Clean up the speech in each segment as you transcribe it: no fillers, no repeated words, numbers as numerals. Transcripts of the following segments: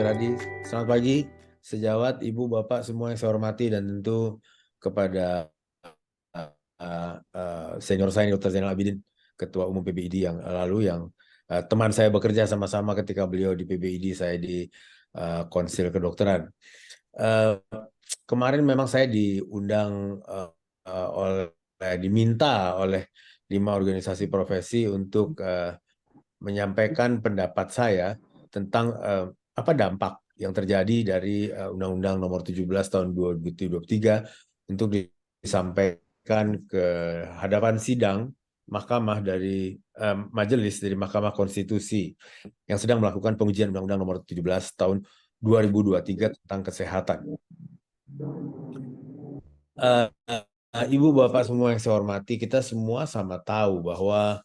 Radi. Selamat pagi, sejawat, Ibu, Bapak, semua yang saya hormati, dan tentu kepada senior saya, Dr. Zainal Abidin, Ketua Umum PBID yang lalu, yang teman saya bekerja sama-sama ketika beliau di PBID, saya di Konsil Kedokteran. Kemarin memang saya diundang diminta oleh 5 organisasi profesi untuk menyampaikan pendapat saya tentang apa dampak yang terjadi dari Undang-Undang Nomor 17 Tahun 2023 untuk disampaikan ke hadapan sidang Mahkamah dari Majelis dari Mahkamah Konstitusi yang sedang melakukan pengujian Undang-Undang Nomor 17 Tahun 2023 tentang kesehatan. Ibu Bapak semua yang saya hormati, kita semua sama tahu bahwa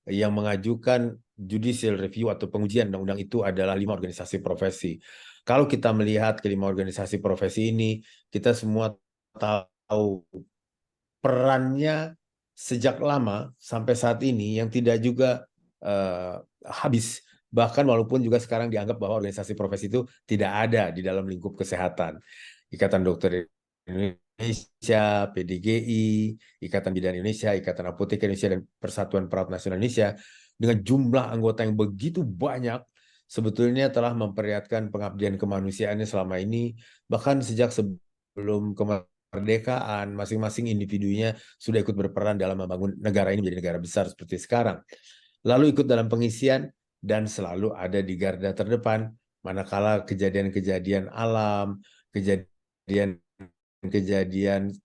yang mengajukan judicial review atau pengujian undang-undang itu adalah 5 organisasi profesi. Kalau kita melihat kelima organisasi profesi ini, kita semua tahu perannya sejak lama sampai saat ini yang tidak juga habis. Bahkan walaupun juga sekarang dianggap bahwa organisasi profesi itu tidak ada di dalam lingkup kesehatan. Ikatan Dokter Indonesia, PDGI, Ikatan Bidan Indonesia, Ikatan Apoteker Indonesia, dan Persatuan Perawat Nasional Indonesia dengan jumlah anggota yang begitu banyak sebetulnya telah memperlihatkan pengabdian kemanusiaannya selama ini, bahkan sejak sebelum kemerdekaan masing-masing individunya sudah ikut berperan dalam membangun negara ini menjadi negara besar seperti sekarang. Lalu ikut dalam pengisian dan selalu ada di garda terdepan manakala kejadian-kejadian alam, kejadian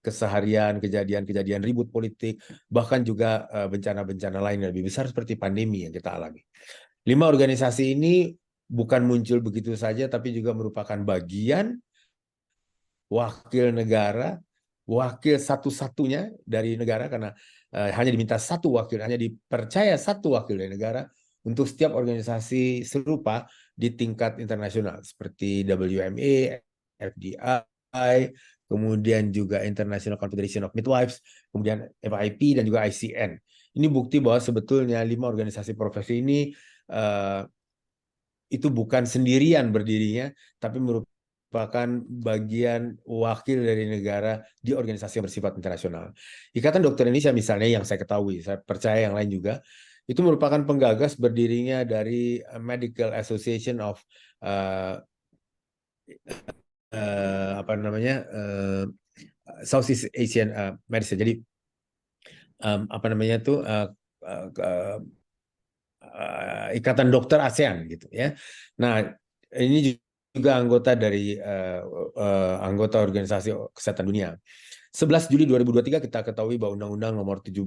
keseharian, kejadian ribut politik, bahkan juga bencana-bencana lain yang lebih besar seperti pandemi yang kita alami. 5 organisasi ini bukan muncul begitu saja, tapi juga merupakan bagian wakil negara, wakil satu-satunya dari negara, karena hanya diminta satu wakil, hanya dipercaya satu wakil dari negara untuk setiap organisasi serupa di tingkat internasional seperti WMA, FDI, kemudian juga International Confederation of Midwives, kemudian FIP, dan juga ICN. Ini bukti bahwa sebetulnya 5 organisasi profesi ini itu bukan sendirian berdirinya, tapi merupakan bagian wakil dari negara di organisasi yang bersifat internasional. Ikatan Dokter Indonesia misalnya, yang saya ketahui, saya percaya yang lain juga, itu merupakan penggagas berdirinya dari Medical Association of apa namanya Southeast Asian Medicine. Jadi apa namanya itu Ikatan Dokter ASEAN gitu ya. Nah, ini juga anggota dari anggota Organisasi Kesehatan Dunia. 11 Juli 2023 kita ketahui bahwa Undang-Undang Nomor 17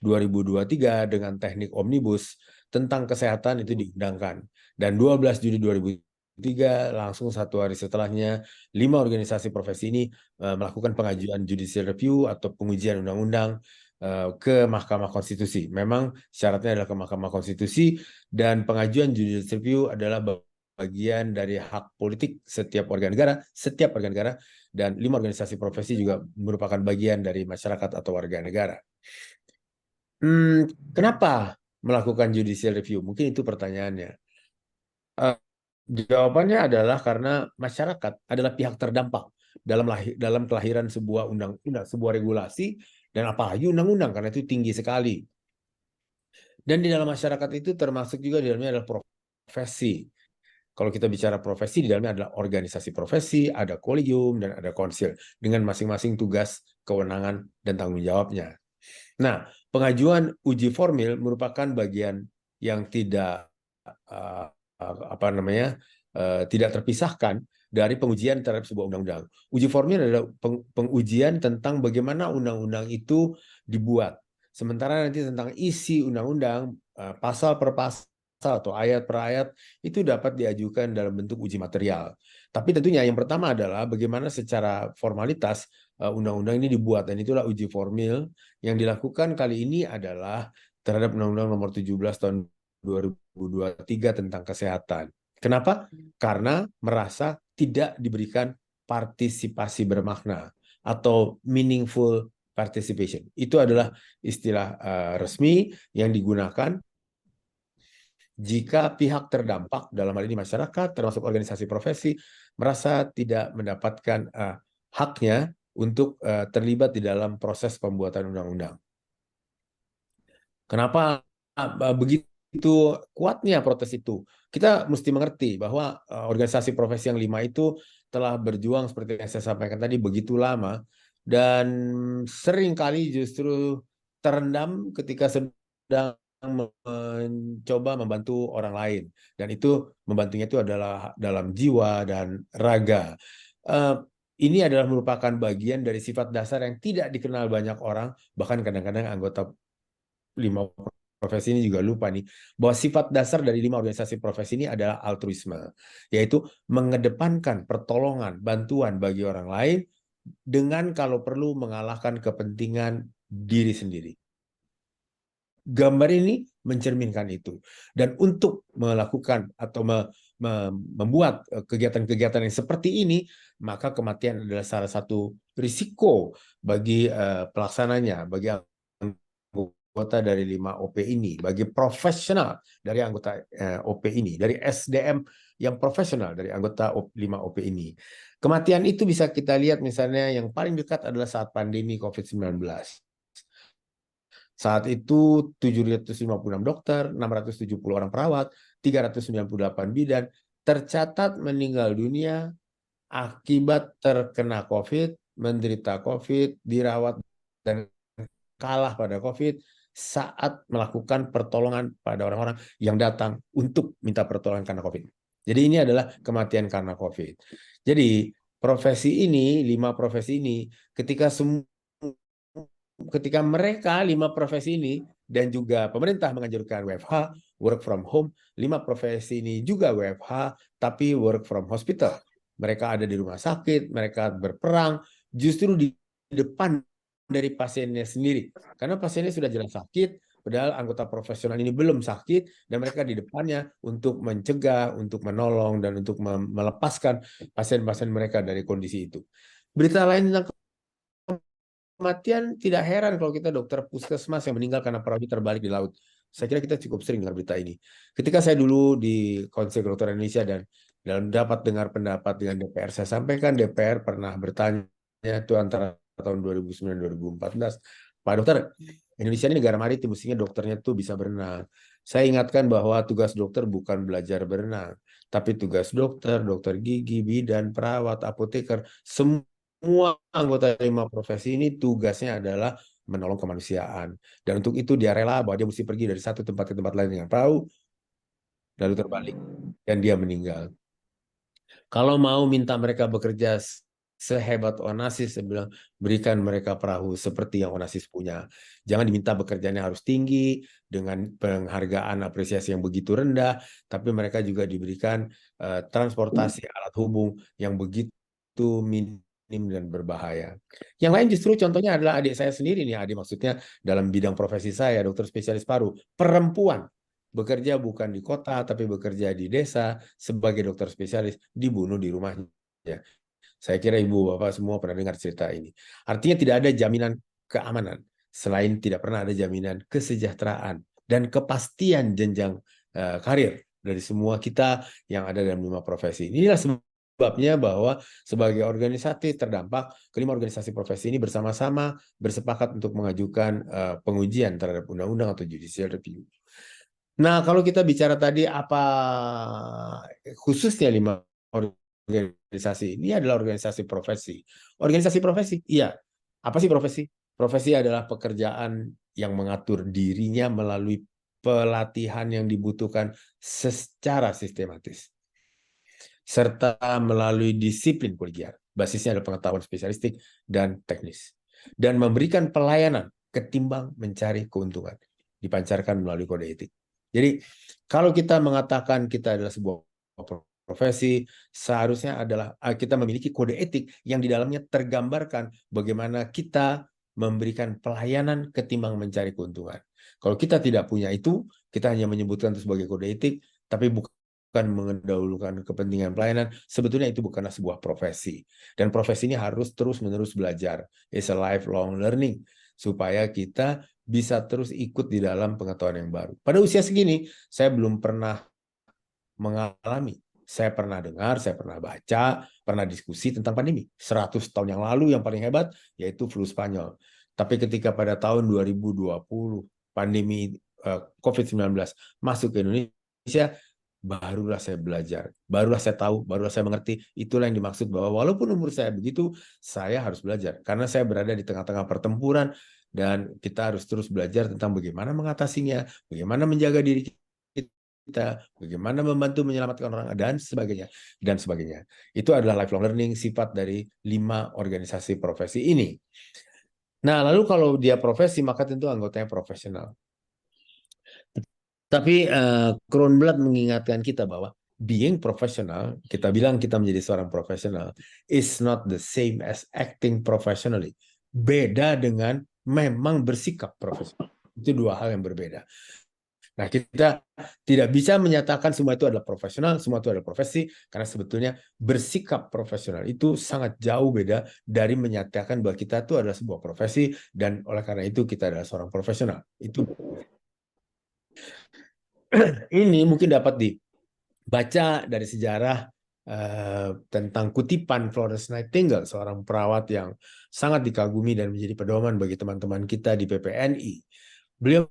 2023 dengan teknik omnibus tentang kesehatan itu diundangkan. Dan 12 Juli 2003 langsung 1 hari setelahnya 5 organisasi profesi ini melakukan pengajuan judicial review atau pengujian undang-undang ke Mahkamah Konstitusi. Memang syaratnya adalah ke Mahkamah Konstitusi, dan pengajuan judicial review adalah bagian dari hak politik setiap warga negara, dan 5 organisasi profesi juga merupakan bagian dari masyarakat atau warga negara. Kenapa melakukan judicial review? Mungkin itu pertanyaannya. Jawabannya adalah karena masyarakat adalah pihak terdampak dalam kelahiran sebuah undang-undang, sebuah regulasi, dan apalagi undang-undang, karena itu tinggi sekali. Dan di dalam masyarakat itu termasuk juga di dalamnya adalah profesi. Kalau kita bicara profesi, di dalamnya adalah organisasi profesi, ada kolegium, dan ada konsil dengan masing-masing tugas, kewenangan, dan tanggung jawabnya. Nah, pengajuan uji formil merupakan bagian yang tidak tidak terpisahkan dari pengujian terhadap sebuah undang-undang. Uji formil adalah pengujian tentang bagaimana undang-undang itu dibuat. Sementara nanti tentang isi undang-undang, pasal per pasal atau ayat per ayat, itu dapat diajukan dalam bentuk uji material. Tapi tentunya yang pertama adalah bagaimana secara formalitas undang-undang ini dibuat, dan itulah uji formil yang dilakukan kali ini adalah terhadap Undang-Undang Nomor 17 Tahun 2023 tentang kesehatan. Kenapa? Karena merasa tidak diberikan partisipasi bermakna atau meaningful participation. Itu adalah istilah resmi yang digunakan jika pihak terdampak, dalam hal ini masyarakat, termasuk organisasi profesi, merasa tidak mendapatkan haknya untuk terlibat di dalam proses pembuatan undang-undang. Kenapa begitu kuatnya protes itu? Kita mesti mengerti bahwa organisasi profesi yang 5 itu telah berjuang seperti yang saya sampaikan tadi begitu lama, dan seringkali justru terendam ketika sedang mencoba membantu orang lain, dan itu membantunya itu adalah dalam jiwa dan raga. Eh, ini adalah merupakan bagian dari sifat dasar yang tidak dikenal banyak orang, bahkan kadang-kadang anggota 5 profesi ini juga lupa nih, bahwa sifat dasar dari 5 organisasi profesi ini adalah altruisme, yaitu mengedepankan pertolongan, bantuan bagi orang lain dengan kalau perlu mengalahkan kepentingan diri sendiri. Gambar ini mencerminkan itu. Dan untuk melakukan atau membuat kegiatan-kegiatan yang seperti ini, maka kematian adalah salah satu risiko bagi pelaksananya, bagi anggota dari 5 OP ini, bagi profesional dari anggota OP ini, dari SDM yang profesional dari anggota 5 OP ini. Kematian itu bisa kita lihat misalnya yang paling dekat adalah saat pandemi COVID-19. Saat itu 756 dokter, 670 orang perawat, 398 bidan tercatat meninggal dunia akibat terkena COVID, menderita COVID, dirawat dan kalah pada COVID saat melakukan pertolongan pada orang-orang yang datang untuk minta pertolongan karena COVID. Jadi ini adalah kematian karena COVID. Jadi profesi ini, 5 profesi ini, ketika mereka 5 profesi ini dan juga pemerintah menganjurkan WFH, work from home, 5 profesi ini juga WFH tapi work from hospital. Mereka ada di rumah sakit, mereka berperang justru di depan dari pasiennya sendiri. Karena pasiennya sudah jelas sakit, padahal anggota profesional ini belum sakit, dan mereka di depannya untuk mencegah, untuk menolong, dan untuk melepaskan pasien-pasien mereka dari kondisi itu. Berita lain tentang kematian, tidak heran kalau kita dokter puskesmas yang meninggal karena perahu terbalik di laut. Saya kira kita cukup sering dengar berita ini. Ketika saya dulu di Konsil Kedokteran Indonesia dan dalam dapat dengar pendapat dengan DPR, saya sampaikan DPR pernah bertanya itu antara tahun 2009-2014, Pak Dokter, Indonesia ini negara maritim, mestinya dokternya tuh bisa berenang. Saya ingatkan bahwa tugas dokter bukan belajar berenang, tapi tugas dokter, dokter gigi, bidan, perawat, apoteker, semua anggota 5 profesi ini tugasnya adalah menolong kemanusiaan. Dan untuk itu dia rela bahwa dia mesti pergi dari satu tempat ke tempat lain dengan perahu, lalu terbalik, dan dia meninggal. Kalau mau minta mereka bekerja sehebat Onassis, saya bilang, berikan mereka perahu seperti yang Onassis punya. Jangan diminta bekerjanya harus tinggi, dengan penghargaan apresiasi yang begitu rendah, tapi mereka juga diberikan transportasi alat hubung yang begitu minim dan berbahaya. Yang lain justru contohnya adalah adik saya sendiri nih, adik maksudnya dalam bidang profesi saya, dokter spesialis paru, perempuan, bekerja bukan di kota tapi bekerja di desa sebagai dokter spesialis, dibunuh di rumahnya. Saya kira ibu bapak semua pernah dengar cerita ini. Artinya tidak ada jaminan keamanan selain tidak pernah ada jaminan kesejahteraan dan kepastian jenjang karir dari semua kita yang ada dalam 5 profesi. Inilah sebabnya bahwa sebagai organisasi terdampak, kelima organisasi profesi ini bersama-sama bersepakat untuk mengajukan pengujian terhadap undang-undang atau judicial review. Nah, kalau kita bicara tadi apa khususnya 5 organisasi, ini adalah organisasi profesi. Organisasi profesi, iya. Apa sih profesi? Profesi adalah pekerjaan yang mengatur dirinya melalui pelatihan yang dibutuhkan secara sistematis, serta melalui disiplin kolegial. Basisnya adalah pengetahuan spesialistik dan teknis, dan memberikan pelayanan ketimbang mencari keuntungan, dipancarkan melalui kode etik. Jadi kalau kita mengatakan kita adalah sebuah profesi, seharusnya adalah kita memiliki kode etik yang di dalamnya tergambarkan bagaimana kita memberikan pelayanan ketimbang mencari keuntungan. Kalau kita tidak punya itu, kita hanya menyebutkan itu sebagai kode etik, tapi bukan mengendahulukan kepentingan pelayanan, sebetulnya itu bukanlah sebuah profesi. Dan profesi ini harus terus-menerus belajar. It's a lifelong learning. supaya kita bisa terus ikut di dalam pengetahuan yang baru. Pada usia segini, saya belum pernah mengalami. Saya pernah dengar, saya pernah baca, pernah diskusi tentang pandemi. 100 tahun yang lalu yang paling hebat yaitu flu Spanyol. Tapi ketika pada tahun 2020 pandemi COVID-19 masuk ke Indonesia, barulah saya belajar, barulah saya tahu, barulah saya mengerti. Itulah yang dimaksud bahwa walaupun umur saya begitu, saya harus belajar. Karena saya berada di tengah-tengah pertempuran dan kita harus terus belajar tentang bagaimana mengatasinya, bagaimana menjaga diri kita, bagaimana membantu menyelamatkan orang dan sebagainya dan sebagainya. Itu adalah lifelong learning, sifat dari 5 organisasi profesi ini. Nah, lalu kalau dia profesi maka tentu anggotanya profesional. Tapi Kronblad mengingatkan kita bahwa being professional, kita bilang kita menjadi seorang profesional, is not the same as acting professionally. Beda dengan memang bersikap profesional. Itu 2 hal yang berbeda. Nah, kita tidak bisa menyatakan semua itu adalah profesional, semua itu adalah profesi, karena sebetulnya bersikap profesional itu sangat jauh beda dari menyatakan bahwa kita itu adalah sebuah profesi, dan oleh karena itu kita adalah seorang profesional. Itu ini mungkin dapat dibaca dari sejarah tentang kutipan Florence Nightingale, seorang perawat yang sangat dikagumi dan menjadi pedoman bagi teman-teman kita di PPNI. Beliau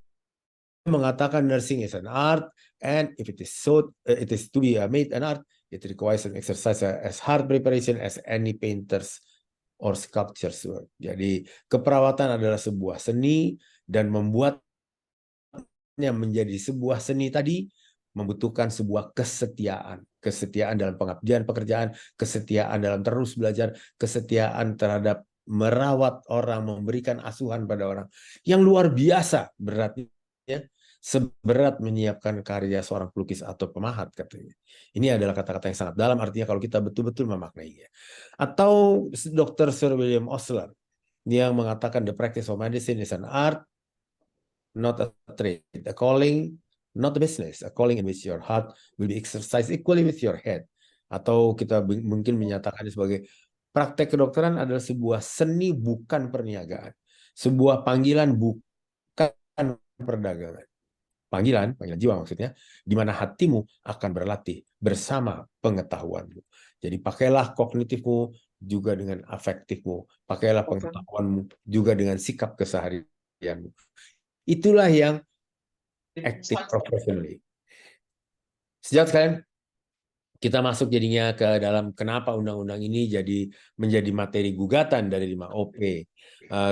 mengatakan nursing is an art, and if it is to be made an art, it requires an exercise as hard preparation as any painters or sculptures work. Jadi keperawatan adalah sebuah seni, dan membuatnya menjadi sebuah seni tadi membutuhkan sebuah kesetiaan dalam pengabdian pekerjaan, kesetiaan dalam terus belajar, kesetiaan terhadap merawat orang, memberikan asuhan pada orang yang luar biasa beratnya, seberat menyiapkan karya seorang pelukis atau pemahat, katanya. Ini adalah kata-kata yang sangat dalam, artinya kalau kita betul-betul memaknainya. Atau Dr. Sir William Osler yang mengatakan the practice of medicine is an art, not a trade, a calling, not a business, a calling in which your heart will be exercised equally with your head. Atau kita mungkin menyatakannya sebagai praktek kedokteran adalah sebuah seni bukan perniagaan, sebuah panggilan bukan perdagangan. Panggilan jiwa maksudnya, di mana hatimu akan berlatih bersama pengetahuanmu. Jadi pakailah kognitifmu juga dengan afektifmu, pakailah pengetahuanmu juga dengan sikap keseharianmu. Itulah yang active professionally. Sejak sekalian, kita masuk jadinya ke dalam kenapa undang-undang ini menjadi materi gugatan dari 5OP.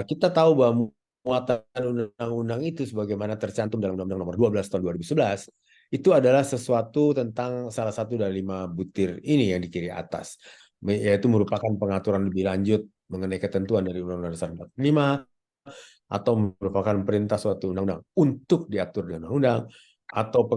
Kita tahu bahwa muatan undang-undang itu sebagaimana tercantum dalam Undang-Undang Nomor 12 tahun 2011 itu adalah sesuatu tentang salah satu dari 5 butir ini yang di kiri atas, yaitu merupakan pengaturan lebih lanjut mengenai ketentuan dari Undang-Undang Dasar 45 atau merupakan perintah suatu undang-undang untuk diatur di undang-undang, atau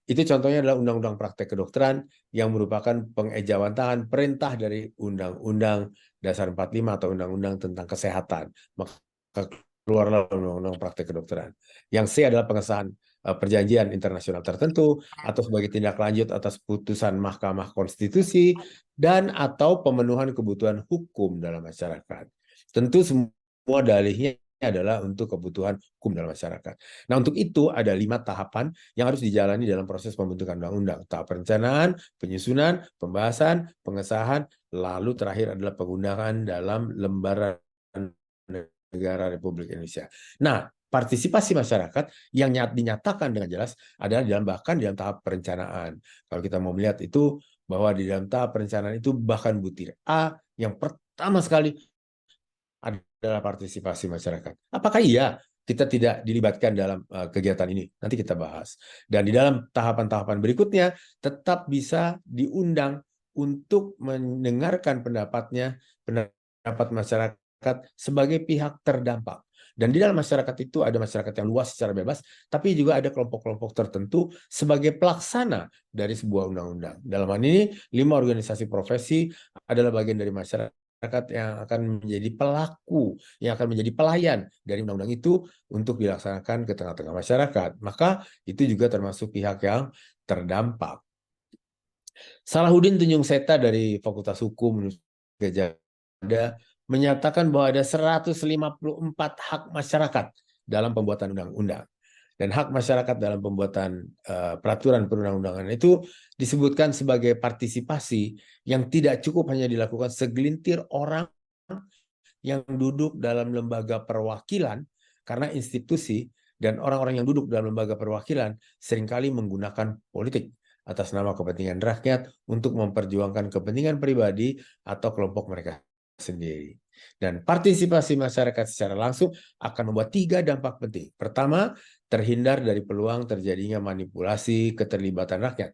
itu contohnya adalah Undang-Undang Praktek Kedokteran yang merupakan pengejawantahan perintah dari Undang-Undang Dasar 45 atau Undang-Undang tentang Kesehatan. Maka keluarlah Undang-Undang Praktek Kedokteran. Yang C adalah pengesahan perjanjian internasional tertentu atau sebagai tindak lanjut atas putusan Mahkamah Konstitusi dan atau pemenuhan kebutuhan hukum dalam masyarakat. Tentu semua dalihnya adalah untuk kebutuhan hukum dalam masyarakat. Nah, untuk itu ada 5 tahapan yang harus dijalani dalam proses pembentukan undang-undang. Tahap perencanaan, penyusunan, pembahasan, pengesahan, lalu terakhir adalah penggunaan dalam lembaran negara Republik Indonesia. Nah, partisipasi masyarakat yang dinyatakan dengan jelas adalah bahkan dalam tahap perencanaan. Kalau kita mau melihat itu, bahwa di dalam tahap perencanaan itu bahkan butir A yang pertama sekali adalah partisipasi masyarakat. Apakah iya kita tidak dilibatkan dalam kegiatan ini? Nanti kita bahas. Dan di dalam tahapan-tahapan berikutnya tetap bisa diundang untuk mendengarkan pendapat masyarakat sebagai pihak terdampak. Dan di dalam masyarakat itu ada masyarakat yang luas secara bebas, tapi juga ada kelompok-kelompok tertentu sebagai pelaksana dari sebuah undang-undang. Dalam hal ini, 5 organisasi profesi adalah bagian dari masyarakat yang akan menjadi pelaku, yang akan menjadi pelayan dari undang-undang itu untuk dilaksanakan ke tengah-tengah masyarakat. Maka itu juga termasuk pihak yang terdampak. Salahuddin Tunjung Seta dari Fakultas Hukum Gajah Mada menyatakan bahwa ada 154 hak masyarakat dalam pembuatan undang-undang. Dan hak masyarakat dalam pembuatan peraturan perundang-undangan itu disebutkan sebagai partisipasi yang tidak cukup hanya dilakukan segelintir orang yang duduk dalam lembaga perwakilan, karena institusi dan orang-orang yang duduk dalam lembaga perwakilan seringkali menggunakan politik atas nama kepentingan rakyat untuk memperjuangkan kepentingan pribadi atau kelompok mereka sendiri. Dan partisipasi masyarakat secara langsung akan membuat 3 dampak penting. Pertama, terhindar dari peluang terjadinya manipulasi keterlibatan rakyat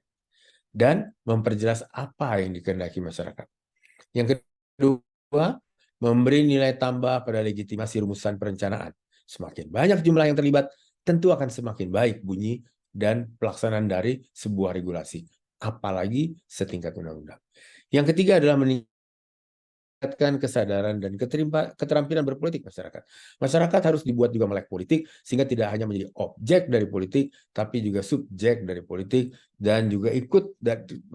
dan memperjelas apa yang dikehendaki masyarakat. Yang kedua, memberi nilai tambah pada legitimasi rumusan perencanaan. Semakin banyak jumlah yang terlibat, tentu akan semakin baik bunyi dan pelaksanaan dari sebuah regulasi, apalagi setingkat undang-undang. Yang ketiga adalah meningkatkan kesadaran dan keterampilan berpolitik masyarakat. Masyarakat harus dibuat juga melek politik, sehingga tidak hanya menjadi objek dari politik, tapi juga subjek dari politik, dan juga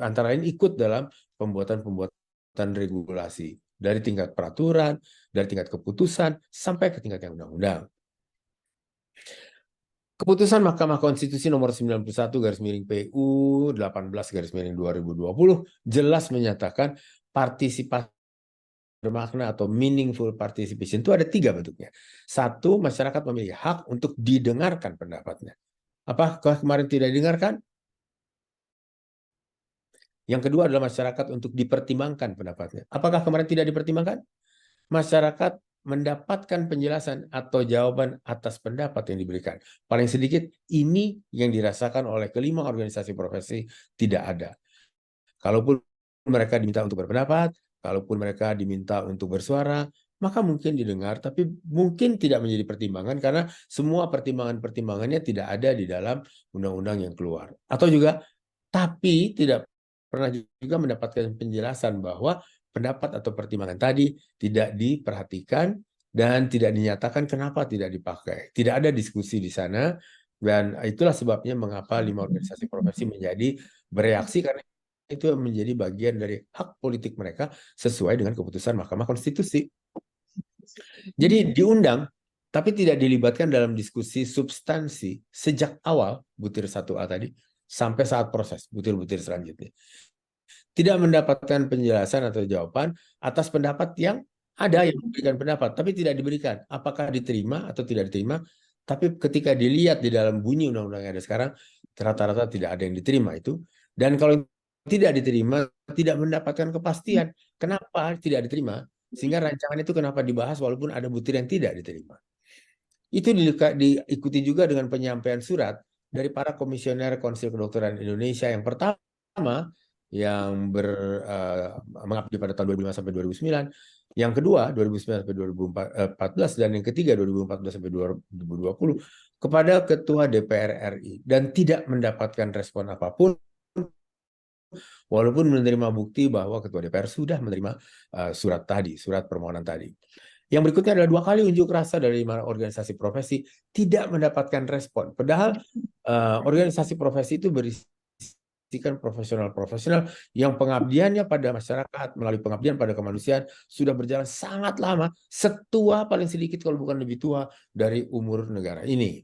antara lain ikut dalam pembuatan regulasi dari tingkat peraturan, dari tingkat keputusan, sampai ke tingkat yang undang-undang. Keputusan Mahkamah Konstitusi nomor 91/PU 18/2020 jelas menyatakan partisipasi bermakna atau meaningful participation itu ada 3 bentuknya. 1, masyarakat memiliki hak untuk didengarkan pendapatnya. Apakah kemarin tidak didengarkan? Yang kedua adalah masyarakat untuk dipertimbangkan pendapatnya. Apakah kemarin tidak dipertimbangkan? Masyarakat mendapatkan penjelasan atau jawaban atas pendapat yang diberikan. Paling sedikit ini yang dirasakan oleh kelima organisasi profesi tidak ada. Kalaupun mereka diminta untuk berpendapat, kalaupun mereka diminta untuk bersuara, maka mungkin didengar, tapi mungkin tidak menjadi pertimbangan karena semua pertimbangan-pertimbangannya tidak ada di dalam undang-undang yang keluar. Atau juga, tapi tidak pernah juga mendapatkan penjelasan bahwa pendapat atau pertimbangan tadi tidak diperhatikan dan tidak dinyatakan kenapa tidak dipakai. Tidak ada diskusi di sana, dan itulah sebabnya mengapa 5 organisasi profesi menjadi bereaksi, karena itu menjadi bagian dari hak politik mereka sesuai dengan keputusan Mahkamah Konstitusi. Jadi diundang, tapi tidak dilibatkan dalam diskusi substansi sejak awal butir 1A tadi sampai saat proses butir-butir selanjutnya. Tidak mendapatkan penjelasan atau jawaban atas pendapat yang ada yang memberikan pendapat, tapi tidak diberikan. Apakah diterima atau tidak diterima? Tapi ketika dilihat di dalam bunyi undang-undang yang ada sekarang, rata-rata tidak ada yang diterima itu. Dan kalau tidak diterima, tidak mendapatkan kepastian. Kenapa tidak diterima? Sehingga rancangan itu kenapa dibahas walaupun ada butir yang tidak diterima. Itu diikuti juga dengan penyampaian surat dari para komisioner Konsil Kedokteran Indonesia yang pertama yang mengabdi pada tahun 2005 sampai 2009, yang kedua 2009 sampai 2014, dan yang ketiga 2014 sampai 2020 kepada Ketua DPR RI, dan tidak mendapatkan respon apapun walaupun menerima bukti bahwa Ketua DPR sudah menerima surat permohonan tadi. Yang berikutnya adalah 2 kali unjuk rasa dari 5 organisasi profesi tidak mendapatkan respon. Padahal organisasi profesi itu berisikan profesional-profesional yang pengabdiannya pada masyarakat melalui pengabdian pada kemanusiaan sudah berjalan sangat lama, setua paling sedikit kalau bukan lebih tua dari umur negara ini.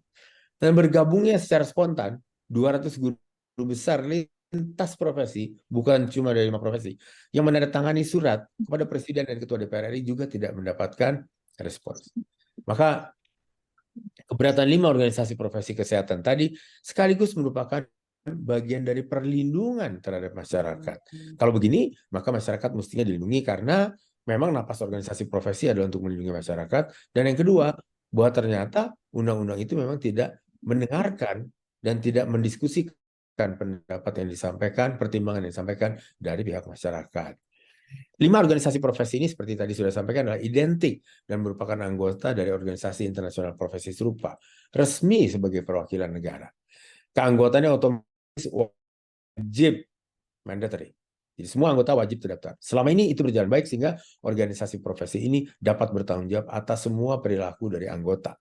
Dan bergabungnya secara spontan 200 guru besar lintas profesi, bukan cuma dari 5 profesi, yang menandatangani surat kepada Presiden dan Ketua DPR RI juga tidak mendapatkan respons. Maka keberatan 5 organisasi profesi kesehatan tadi sekaligus merupakan bagian dari perlindungan terhadap masyarakat. Kalau begini, maka masyarakat mestinya dilindungi karena memang napas organisasi profesi adalah untuk melindungi masyarakat. Dan yang kedua, bahwa ternyata undang-undang itu memang tidak mendengarkan dan tidak mendiskusikan pendapat yang disampaikan, pertimbangan yang disampaikan dari pihak masyarakat. 5 organisasi profesi ini seperti tadi sudah sampaikan adalah identik dan merupakan anggota dari organisasi internasional profesi serupa, resmi sebagai perwakilan negara. Keanggotaannya otomatis wajib, mandatory. Jadi semua anggota wajib terdaftar. Selama ini itu berjalan baik sehingga organisasi profesi ini dapat bertanggung jawab atas semua perilaku dari anggota.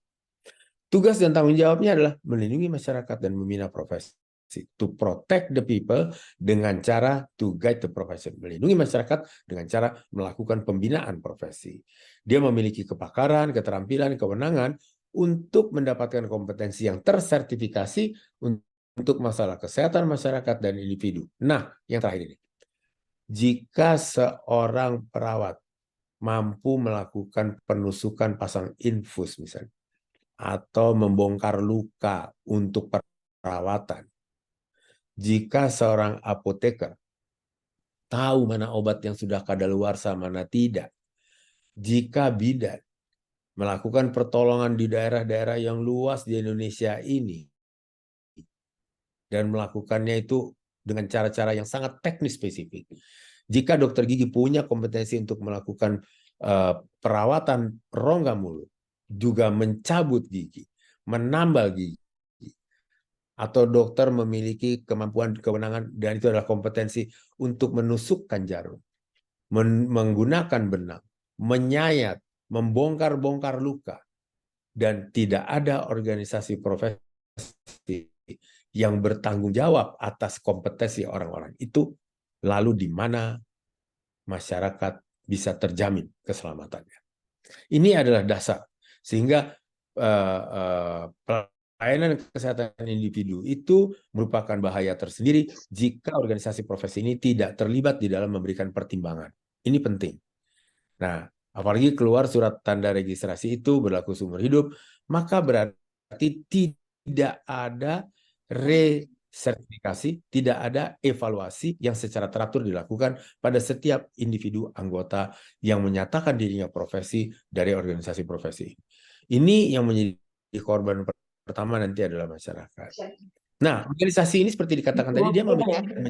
Tugas dan tanggung jawabnya adalah melindungi masyarakat dan membina profesi. to protect the people dengan cara to guide the profession, melindungi masyarakat dengan cara melakukan pembinaan profesi. Dia memiliki kepakaran, keterampilan, kewenangan untuk mendapatkan kompetensi yang tersertifikasi untuk masalah kesehatan masyarakat dan individu. Nah, yang terakhir ini. Jika seorang perawat mampu melakukan penusukan pasang infus misalnya, atau membongkar luka untuk perawatan, jika seorang apoteker tahu mana obat yang sudah kadaluarsa, mana tidak, jika bidan melakukan pertolongan di daerah-daerah yang luas di Indonesia ini, dan melakukannya itu dengan cara-cara yang sangat teknis spesifik. Jika dokter gigi punya kompetensi untuk melakukan perawatan rongga mulut, juga mencabut gigi, menambal gigi, atau dokter memiliki kemampuan, kewenangan, dan itu adalah kompetensi untuk menusukkan jarum, menggunakan benang, menyayat, membongkar-bongkar luka, dan tidak ada organisasi profesi yang bertanggung jawab atas kompetensi orang-orang itu, lalu di mana masyarakat bisa terjamin keselamatannya. Ini adalah dasar, sehingga pelayanan kesehatan individu itu merupakan bahaya tersendiri jika organisasi profesi ini tidak terlibat di dalam memberikan pertimbangan. Ini penting. Nah, apalagi keluar surat tanda registrasi itu berlaku seumur hidup, maka berarti tidak ada resertifikasi, tidak ada evaluasi yang secara teratur dilakukan pada setiap individu anggota yang menyatakan dirinya profesi dari organisasi profesi. Ini yang menjadi korban pertama nanti adalah masyarakat. Nah, organisasi ini seperti dikatakan tadi, dia menjalankan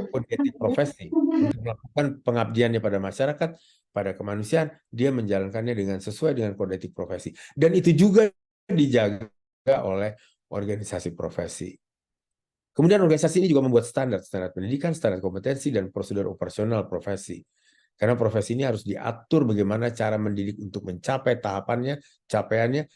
kode etik profesi untuk melakukan pengabdiannya pada masyarakat, pada kemanusiaan, dia menjalankannya dengan sesuai dengan kode etik profesi. Dan itu juga dijaga oleh organisasi profesi. Kemudian organisasi ini juga membuat standar pendidikan, standar kompetensi, dan prosedur operasional profesi. Karena profesi ini harus diatur bagaimana cara mendidik untuk mencapai tahapannya, capaiannya,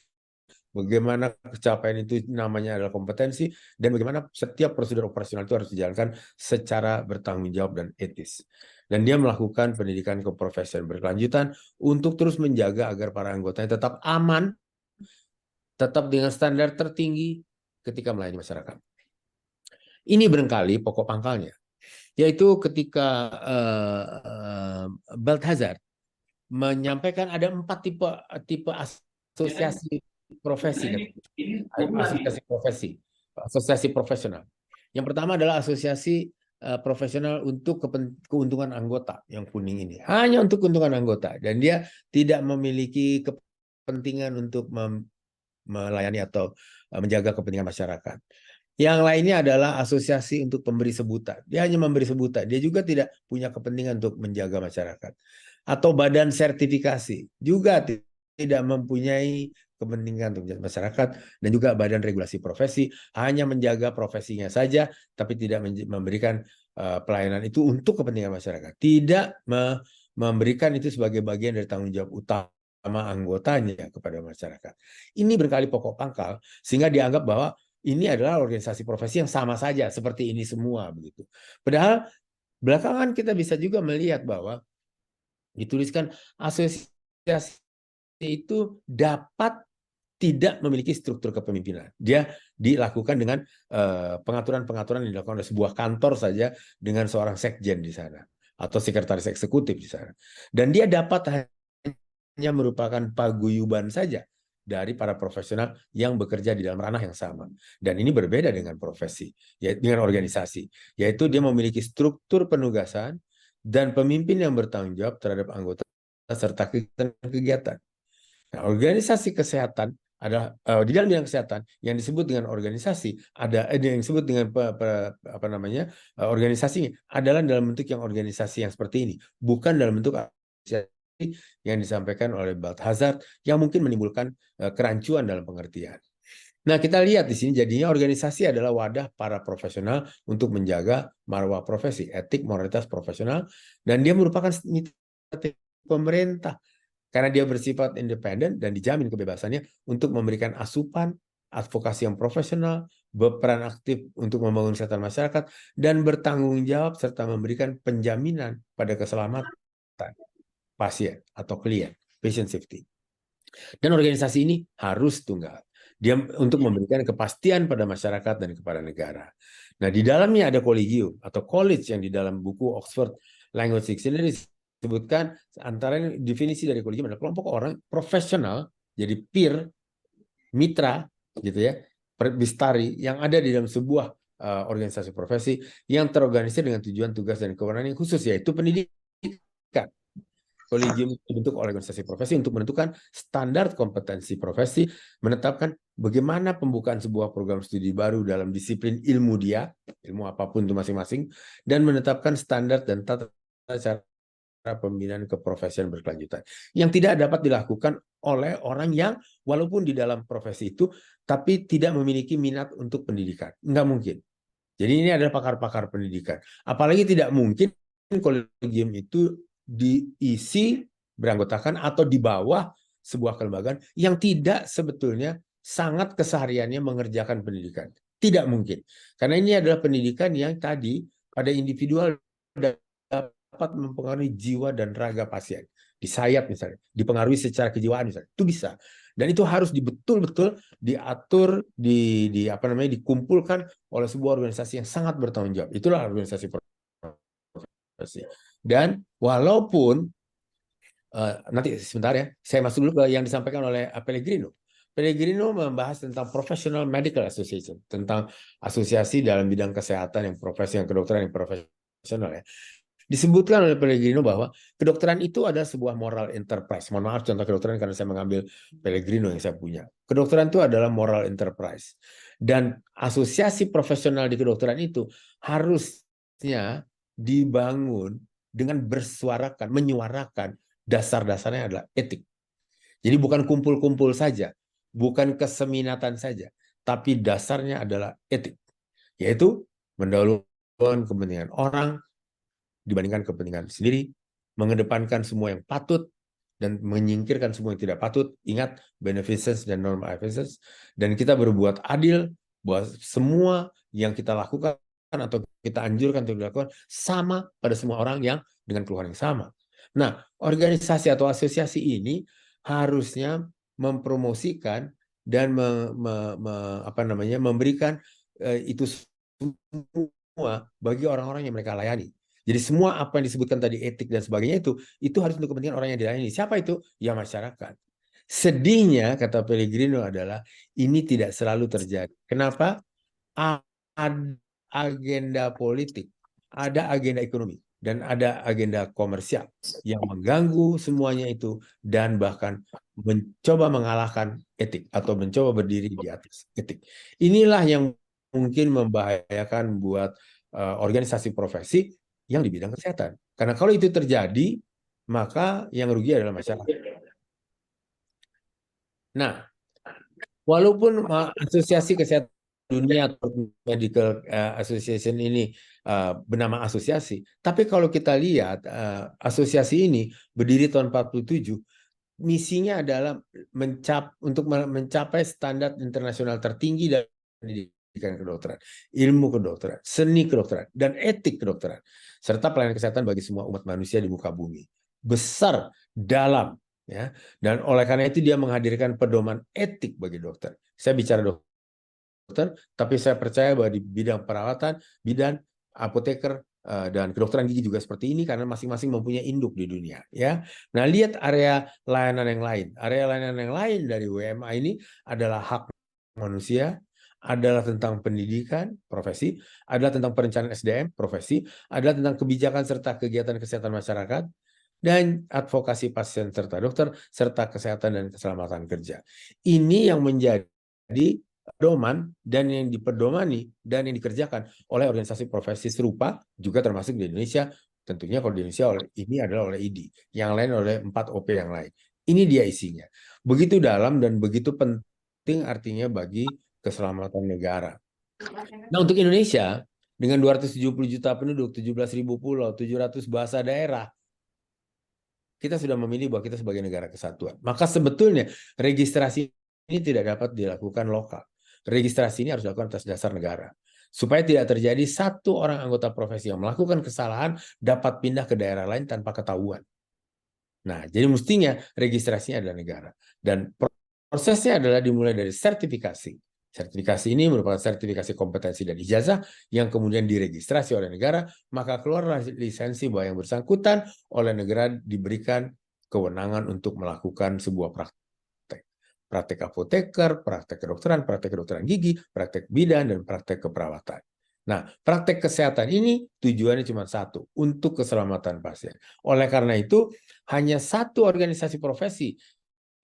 bagaimana capaian itu namanya adalah kompetensi, dan bagaimana setiap prosedur operasional itu harus dijalankan secara bertanggung jawab dan etis. Dan dia melakukan pendidikan keprofesian berkelanjutan untuk terus menjaga agar para anggotanya tetap aman, tetap dengan standar tertinggi ketika melayani masyarakat. Ini barangkali pokok pangkalnya, yaitu ketika Balthazar menyampaikan ada 4 tipe asosiasi profesi, asosiasi profesional. Yang pertama adalah asosiasi profesional untuk keuntungan anggota, yang kuning ini hanya untuk keuntungan anggota, dan dia tidak memiliki kepentingan untuk melayani atau menjaga kepentingan masyarakat. Yang lainnya adalah asosiasi untuk pemberi sebutan. Dia hanya memberi sebutan. Dia juga tidak punya kepentingan untuk menjaga masyarakat. Atau badan sertifikasi. Juga tidak mempunyai kepentingan untuk menjaga masyarakat. Dan juga badan regulasi profesi. Hanya menjaga profesinya saja, tapi tidak memberikan pelayanan itu untuk kepentingan masyarakat. Tidak memberikan itu sebagai bagian dari tanggung jawab utama anggotanya kepada masyarakat. Ini berkali pokok pangkal, sehingga dianggap bahwa ini adalah organisasi profesi yang sama saja seperti ini semua begitu. Padahal belakangan kita bisa juga melihat bahwa dituliskan asosiasi itu dapat tidak memiliki struktur kepemimpinan. Dia dilakukan dengan pengaturan-pengaturan yang dilakukan oleh sebuah kantor saja dengan seorang sekjen di sana atau sekretaris eksekutif di sana. Dan dia dapat hanya merupakan paguyuban saja dari para profesional yang bekerja di dalam ranah yang sama. Dan ini berbeda dengan profesi, yaitu dengan organisasi, yaitu dia memiliki struktur penugasan dan pemimpin yang bertanggung jawab terhadap anggota serta kegiatan. Nah, organisasi kesehatan adalah di dalam bidang kesehatan yang disebut dengan organisasi, ada yang disebut dengan organisasinya adalah dalam bentuk yang organisasi yang seperti ini, bukan dalam bentuk yang disampaikan oleh Balthazar yang mungkin menimbulkan kerancuan dalam pengertian. Nah, kita lihat di sini jadinya organisasi adalah wadah para profesional untuk menjaga marwah profesi, etik, moralitas profesional, dan dia merupakan inisiatif pemerintah karena dia bersifat independen dan dijamin kebebasannya untuk memberikan asupan advokasi yang profesional, berperan aktif untuk membangun kesehatan masyarakat, dan bertanggung jawab serta memberikan penjaminan pada keselamatan pasien atau klien, patient safety. Dan organisasi ini harus tunggal. Dia untuk memberikan kepastian pada masyarakat dan kepada negara. Nah, di dalamnya ada kolegium atau college yang di dalam buku Oxford Language Dictionary disebutkan antara definisi dari kolegium adalah kelompok orang profesional, jadi peer, mitra, gitu ya, bistari yang ada di dalam sebuah organisasi profesi yang terorganisir dengan tujuan, tugas, dan kewenangan yang khusus, yaitu pendidikan. Kolegium dibentuk oleh organisasi profesi untuk menentukan standar kompetensi profesi, menetapkan bagaimana pembukaan sebuah program studi baru dalam disiplin ilmu dia, ilmu apapun itu masing-masing, dan menetapkan standar dan tata cara pembinaan keprofesian berkelanjutan yang tidak dapat dilakukan oleh orang yang walaupun di dalam profesi itu tapi tidak memiliki minat untuk pendidikan. Nggak mungkin. Jadi ini adalah pakar-pakar pendidikan. Apalagi tidak mungkin kolegium itu diisi, beranggotakan atau di bawah sebuah kelembagaan yang tidak sebetulnya sangat kesehariannya mengerjakan pendidikan. Tidak mungkin. Karena ini adalah pendidikan yang tadi pada individual dapat mempengaruhi jiwa dan raga pasien. Disayat misalnya, dipengaruhi secara kejiwaan misalnya. Itu bisa. Dan itu harus betul-betul diatur, dikumpulkan oleh sebuah organisasi yang sangat bertanggung jawab. Itulah organisasi profesi. Dan walaupun nanti sebentar ya, saya masuk dulu ke yang disampaikan oleh Pellegrino. Pellegrino membahas tentang Professional Medical Association, tentang asosiasi dalam bidang kesehatan yang profesi, yang kedokteran yang profesional ya. Disebutkan oleh Pellegrino bahwa kedokteran itu adalah sebuah moral enterprise. Mohon maaf contoh kedokteran karena saya mengambil Pellegrino yang saya punya. Kedokteran itu adalah moral enterprise. Dan asosiasi profesional di kedokteran itu harusnya dibangun dengan bersuarakan, menyuarakan dasar-dasarnya adalah etik. Jadi bukan kumpul-kumpul saja, bukan keseminatan saja, tapi dasarnya adalah etik. Yaitu mendahulukan kepentingan orang dibandingkan kepentingan sendiri, mengedepankan semua yang patut dan menyingkirkan semua yang tidak patut. Ingat beneficence dan non-beneficence, dan kita berbuat adil bahwa semua yang kita lakukan atau kita anjurkan untuk dilakukan sama pada semua orang yang dengan keluhan yang sama. Nah, organisasi atau asosiasi ini harusnya mempromosikan dan memberikan itu semua bagi orang-orang yang mereka layani. Jadi semua apa yang disebutkan tadi etik dan sebagainya itu harus untuk kepentingan orang yang dilayani. Siapa itu? Ya masyarakat. Sedihnya kata Pellegrino adalah ini tidak selalu terjadi. Kenapa? Ada agenda politik, ada agenda ekonomi, dan ada agenda komersial yang mengganggu semuanya itu dan bahkan mencoba mengalahkan etik atau mencoba berdiri di atas etik. Inilah yang mungkin membahayakan buat organisasi profesi yang di bidang kesehatan. Karena kalau itu terjadi, maka yang rugi adalah masyarakat. Nah, walaupun Asosiasi Kesehatan Dunia atau Medical Association ini bernama asosiasi, tapi kalau kita lihat asosiasi ini berdiri tahun 47, misinya adalah untuk mencapai standar internasional tertinggi dari pendidikan kedokteran, ilmu kedokteran, seni kedokteran, dan etik kedokteran, serta pelayanan kesehatan bagi semua umat manusia di muka bumi. Besar, dalam, ya. Dan oleh karena itu dia menghadirkan pedoman etik bagi dokter. Saya bicara dokter, tapi saya percaya bahwa di bidang perawatan, bidan, apoteker, dan kedokteran gigi juga seperti ini karena masing-masing mempunyai induk di dunia, ya. Nah, lihat area layanan yang lain. Area layanan yang lain dari WMA ini adalah hak manusia, adalah tentang pendidikan, profesi, adalah tentang perencanaan SDM, profesi, adalah tentang kebijakan serta kegiatan kesehatan masyarakat, dan advokasi pasien serta dokter, serta kesehatan dan keselamatan kerja. Ini yang menjadi pedoman dan yang dipedomani dan yang dikerjakan oleh organisasi profesi serupa juga termasuk di Indonesia. Tentunya kalau di Indonesia ini adalah oleh IDI, yang lain oleh 4 OP yang lain. Ini dia isinya. Begitu dalam dan begitu penting artinya bagi keselamatan negara. Nah, untuk Indonesia dengan 270 juta penduduk, 17.000 pulau, 700 bahasa daerah, kita sudah memilih bahwa kita sebagai negara kesatuan. Maka sebetulnya registrasi ini tidak dapat dilakukan lokal. registrasi ini harus dilakukan atas dasar negara. Supaya tidak terjadi satu orang anggota profesi yang melakukan kesalahan dapat pindah ke daerah lain tanpa ketahuan. Nah, jadi mestinya registrasinya adalah negara. Dan prosesnya adalah dimulai dari sertifikasi. Sertifikasi ini merupakan sertifikasi kompetensi dan ijazah yang kemudian diregistrasi oleh negara, maka keluarlah lisensi bahwa yang bersangkutan oleh negara diberikan kewenangan untuk melakukan sebuah praktek. Praktek apoteker, praktek kedokteran gigi, praktek bidan, dan praktek keperawatan. Nah, praktek kesehatan ini tujuannya cuma satu, untuk keselamatan pasien. Oleh karena itu, hanya satu organisasi profesi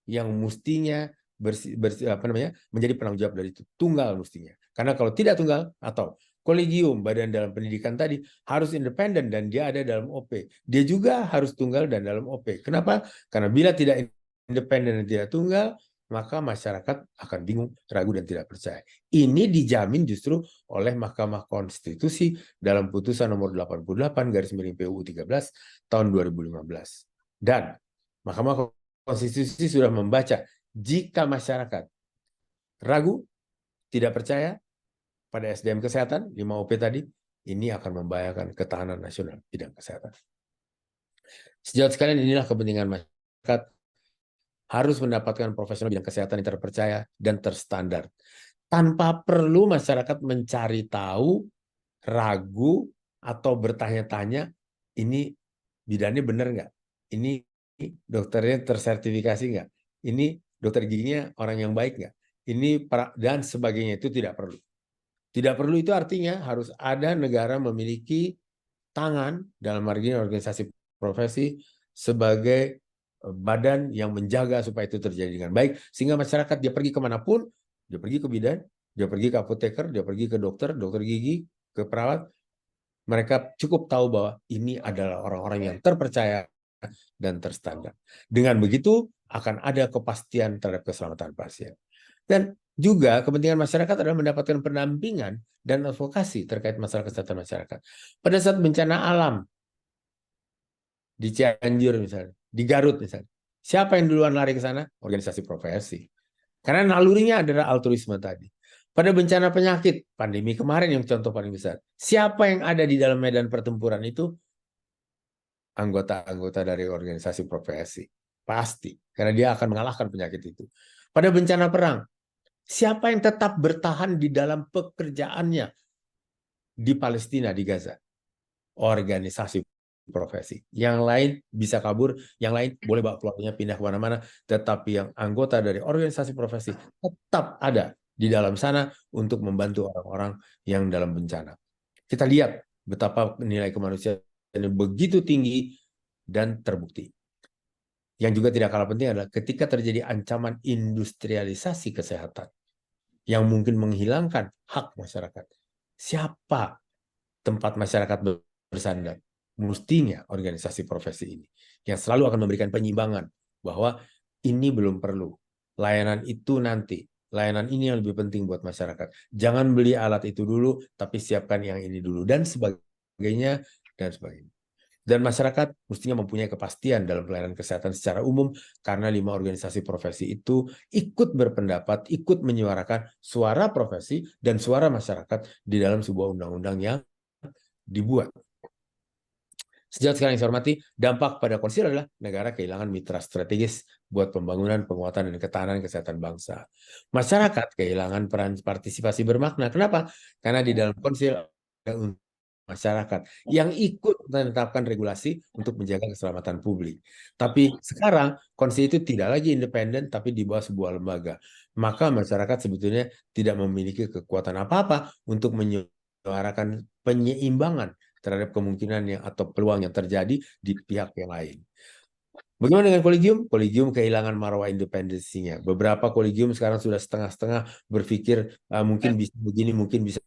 yang mestinya menjadi penanggung jawab dari itu, tunggal mestinya. Karena kalau tidak tunggal atau kolegium badan dalam pendidikan tadi harus independen dan dia ada dalam OP, dia juga harus tunggal dan dalam OP. Kenapa? Karena bila tidak independen dan tidak tunggal, maka masyarakat akan bingung, ragu, dan tidak percaya. Ini dijamin justru oleh Mahkamah Konstitusi dalam putusan nomor 88/PUU 13 tahun 2015. Dan Mahkamah Konstitusi sudah membaca, jika masyarakat ragu, tidak percaya pada SDM kesehatan, 5OP tadi, ini akan membahayakan ketahanan nasional bidang kesehatan. Sejauh sekalian, inilah kepentingan masyarakat harus mendapatkan profesional bidang kesehatan yang terpercaya dan terstandar. Tanpa perlu masyarakat mencari tahu, ragu, atau bertanya-tanya, ini bidannya benar nggak? Ini dokternya tersertifikasi nggak? Ini dokter giginya orang yang baik nggak? Ini dan sebagainya, itu tidak perlu. Tidak perlu itu artinya harus ada negara memiliki tangan dalam margin organisasi profesi sebagai badan yang menjaga supaya itu terjadi dengan baik, sehingga masyarakat dia pergi kemanapun, dia pergi ke bidan, dia pergi ke apoteker, dia pergi ke dokter gigi, ke perawat, mereka cukup tahu bahwa ini adalah orang-orang yang terpercaya dan terstandar. Dengan begitu akan ada kepastian terhadap keselamatan pasien. Dan juga kepentingan masyarakat adalah mendapatkan pendampingan dan advokasi terkait masalah kesehatan masyarakat. Pada saat bencana alam, di Cianjur misalnya, di Garut misalnya, siapa yang duluan lari ke sana? Organisasi profesi. Karena nalurinya adalah altruisme tadi. Pada bencana penyakit, pandemi kemarin yang contoh paling besar, siapa yang ada di dalam medan pertempuran itu? Anggota-anggota dari organisasi profesi. Pasti, karena dia akan mengalahkan penyakit itu. Pada bencana perang, siapa yang tetap bertahan di dalam pekerjaannya di Palestina, di Gaza? Organisasi profesi. Yang lain bisa kabur, yang lain boleh bawa keluarganya pindah kemana-mana, tetapi yang anggota dari organisasi profesi tetap ada di dalam sana untuk membantu orang-orang yang dalam bencana. Kita lihat betapa nilai kemanusiaan begitu tinggi dan terbukti. Yang juga tidak kalah penting adalah ketika terjadi ancaman industrialisasi kesehatan yang mungkin menghilangkan hak masyarakat. Siapa tempat masyarakat bersandar? Mestinya organisasi profesi ini yang selalu akan memberikan penyimbangan bahwa ini belum perlu. Layanan itu nanti. Layanan ini yang lebih penting buat masyarakat. Jangan beli alat itu dulu, tapi siapkan yang ini dulu. Dan sebagainya, dan sebagainya. Dan masyarakat mestinya mempunyai kepastian dalam pelayanan kesehatan secara umum karena 5 organisasi profesi itu ikut berpendapat, ikut menyuarakan suara profesi dan suara masyarakat di dalam sebuah undang-undang yang dibuat. Sejauh sekarang yang saya hormati, dampak pada kondisi adalah negara kehilangan mitra strategis buat pembangunan, penguatan, dan ketahanan kesehatan bangsa. Masyarakat kehilangan peran partisipasi bermakna. Kenapa? Karena di dalam konsil ada masyarakat yang ikut menetapkan regulasi untuk menjaga keselamatan publik. Tapi sekarang konsil itu tidak lagi independen, tapi di bawah sebuah lembaga. Maka masyarakat sebetulnya tidak memiliki kekuatan apa-apa untuk menyuarakan penyeimbangan terhadap kemungkinan yang atau peluang yang terjadi di pihak yang lain. Bagaimana dengan kolegium? Kolegium kehilangan marwah independensinya. Beberapa kolegium sekarang sudah setengah-setengah berpikir mungkin bisa begini, mungkin bisa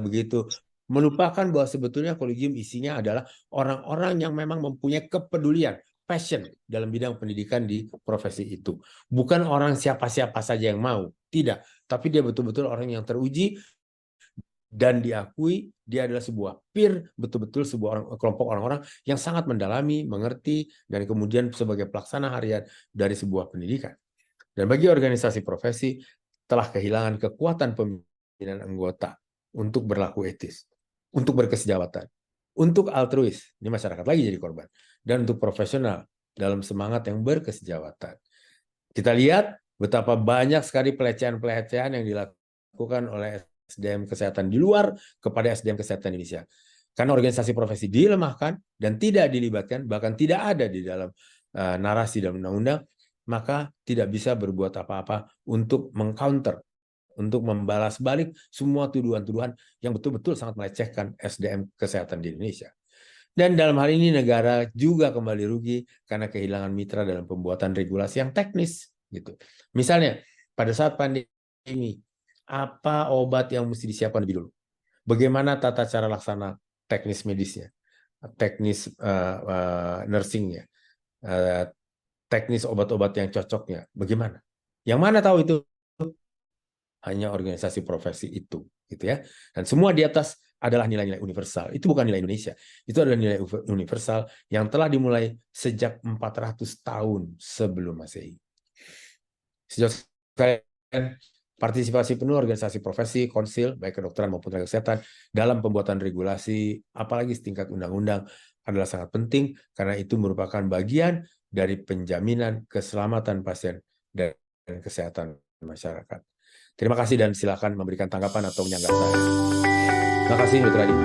begitu. Melupakan bahwa sebetulnya kolegium isinya adalah orang-orang yang memang mempunyai kepedulian, passion dalam bidang pendidikan di profesi itu. Bukan orang siapa-siapa saja yang mau, tidak. Tapi dia betul-betul orang yang teruji dan diakui dia adalah sebuah peer, betul-betul sebuah kelompok orang-orang yang sangat mendalami, mengerti, dan kemudian sebagai pelaksana harian dari sebuah pendidikan. Dan bagi organisasi profesi, telah kehilangan kekuatan pemimpinan anggota untuk berlaku etis, untuk berkesejahteraan, untuk altruis, ini masyarakat lagi jadi korban, dan untuk profesional dalam semangat yang berkesejahteraan. Kita lihat betapa banyak sekali pelecehan-pelecehan yang dilakukan oleh SDM kesehatan di luar kepada SDM kesehatan Indonesia. Karena organisasi profesi dilemahkan dan tidak dilibatkan, bahkan tidak ada di dalam narasi dalam undang-undang, maka tidak bisa berbuat apa-apa untuk mengcounter, untuk membalas balik semua tuduhan-tuduhan yang betul-betul sangat melecehkan SDM kesehatan di Indonesia. Dan dalam hal ini negara juga kembali rugi karena kehilangan mitra dalam pembuatan regulasi yang teknis, gitu. Misalnya pada saat pandemi, apa obat yang mesti disiapkan lebih dulu? Bagaimana tata cara laksana teknis medisnya, teknis nursingnya, teknis obat-obat yang cocoknya, bagaimana? Yang mana tahu itu? Hanya organisasi profesi itu, gitu ya. Dan semua di atas adalah nilai-nilai universal. Itu bukan nilai Indonesia. Itu adalah nilai universal yang telah dimulai sejak 400 tahun sebelum Masehi. Sejauh sekalian, partisipasi penuh organisasi profesi, konsil, baik kedokteran maupun tenaga kesehatan, dalam pembuatan regulasi, apalagi setingkat undang-undang, adalah sangat penting karena itu merupakan bagian dari penjaminan keselamatan pasien dan kesehatan masyarakat. Terima kasih dan silakan memberikan tanggapan atau menyanggah saya. Terima kasih, Dr. Adi.